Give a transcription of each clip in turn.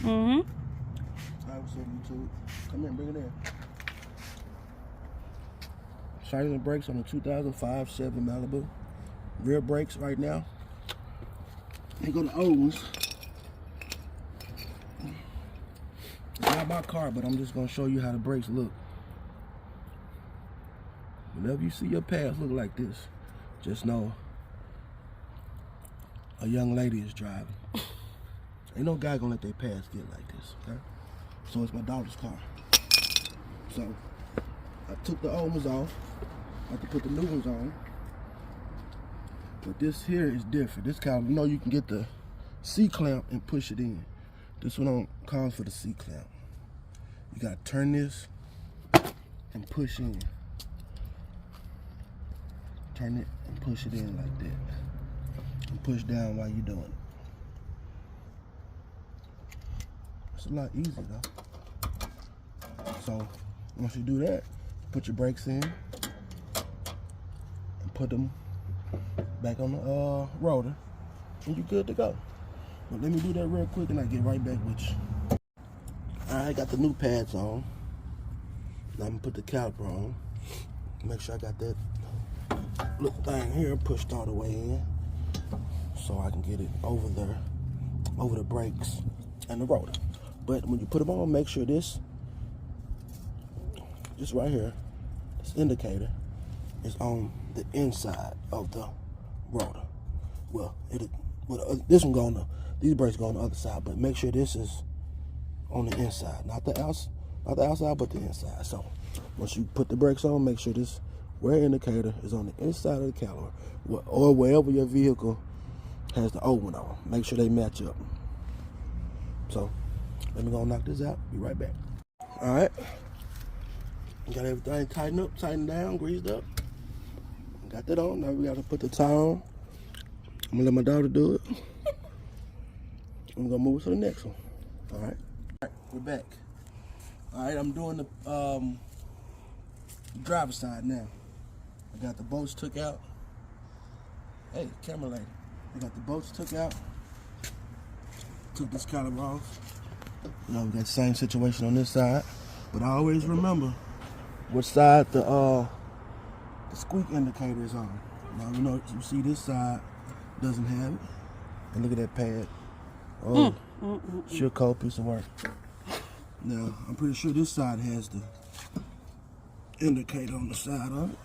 Mm-hmm. Alright, what's up, YouTube? Come here, bring it in. Silent brakes on the 2005 Chevy Malibu. Rear brakes right now. They go to old ones. It's not my car, but I'm just gonna show you how the brakes look. Whenever you see your pads look like this, just know a young lady is driving. Ain't no guy gonna let their pads get like this, okay? So it's my daughter's car. So I took the old ones off. I have to put the new ones on. But this here is different. This kind of, you know, you can get the C-clamp and push it in. This one calls for the C-clamp. You gotta turn this and push in. Turn it and push it in like that. And push down while you're doing it. It's a lot easier though. So once you do that, put your brakes in and put them back on the rotor, and you're good to go. But let me do that real quick and I'll get right back with you. Alright, got the new pads on. Now I'm gonna put the caliper on. Make sure I got that little thing here pushed all the way in so I can get it over the brakes and the rotor. But when you put them on, make sure this right here, this indicator, is on the inside of the rotor. Well, this one go on the, these brakes go on the other side, but make sure this is on the inside, not the outside, but the inside. So once you put the brakes on, make sure this rear indicator is on the inside of the caliper, or wherever your vehicle has the old one on. Make sure they match up. So let me go knock this out. Be right back. All right. Got everything tightened up, tightened down, greased up. Got that on. Now we got to put the tire on. I'm gonna let my daughter do it. I'm gonna move to the next one. All right. All right, we're back. All right, I'm doing the driver's side now. I got the bolts took out. Hey, camera lady. I got the bolts took out. Took this caliper off. You know, we got the same situation on this side. But I always remember what side the squeak indicator is on. Now, you know, you see this side doesn't have it. And look at that pad. Oh, sure cold piece of work. Now, I'm pretty sure this side has the indicator on the side of it.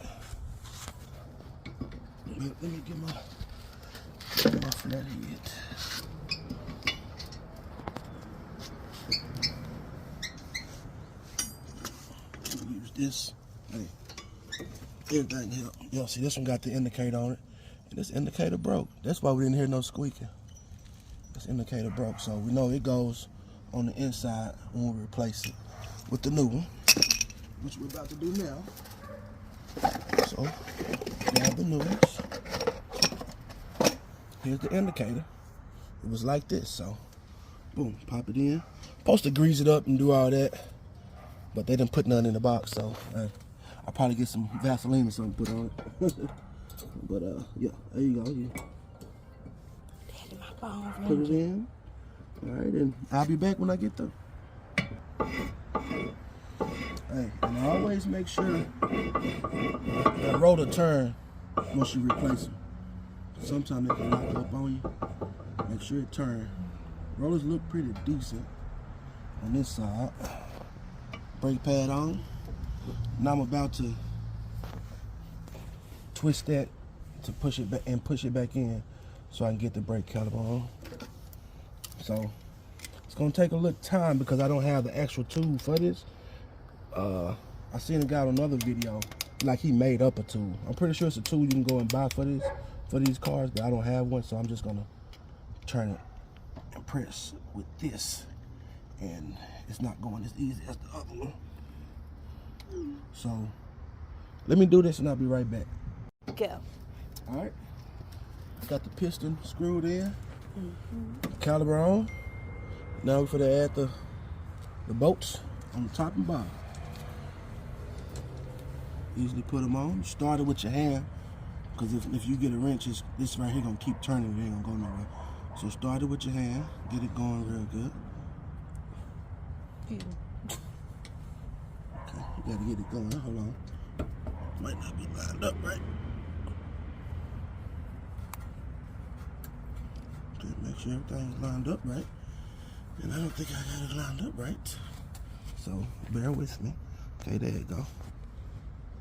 Let me get my flat head. Use this. Hey, everything help. Yo, see, this one got the indicator on it. And this indicator broke. That's why we didn't hear no squeaking. This indicator broke, so we know it goes on the inside when we replace it with the new one, which we're about to do now. So, grab the new ones. Here's the indicator. It was like this, so boom, pop it in. Supposed to grease it up and do all that, but they didn't put none in the box, so I'll probably get some Vaseline or something put on it. But yeah, there you go. Yeah. Put it in. All right, and I'll be back when I get through. Hey, and always make sure that rotor turn once you replace them. Sometimes they can lock up on you. Make sure it turn. Rotors look pretty decent on this side. Brake pad on. Now I'm about to twist that to push it back and push it back in so I can get the brake caliper on. So it's gonna take a little time because I don't have the actual tool for this. I seen a guy on another video, like he made up a tool. I'm pretty sure it's a tool you can go and buy for these cars, but I don't have one, so I'm just gonna turn it and press with this, and it's not going as easy as the other one. So let me do this and I'll be right back. Go. All right. Got the piston screwed in. Caliper on. Now we're going to add the bolts on the top and bottom. Easily put them on. Start it with your hand, because if you get a wrench, this right here gonna keep turning. It ain't gonna go nowhere. So start it with your hand. Get it going real good. Excuse me. Okay, you gotta get it going. Hold on. Might not be lined up right. Okay, make sure everything's lined up right. And I don't think I got it lined up right. So bear with me. Okay, there you go.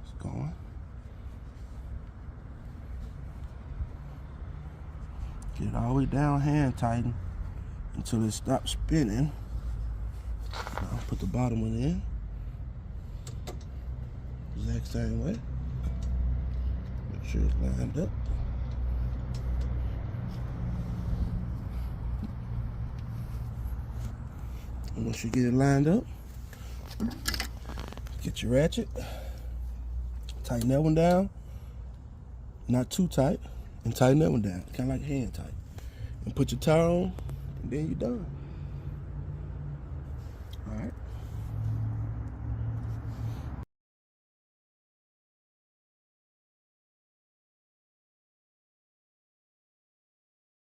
It's going. Get it all the way down, hand tighten until it stops spinning. I'll put the bottom one in. Exact same way. Make sure it's lined up. And once you get it lined up, get your ratchet, tighten that one down, not too tight, and tighten that one down, kind of like hand tight. And put your tire on, and then you're done. All right.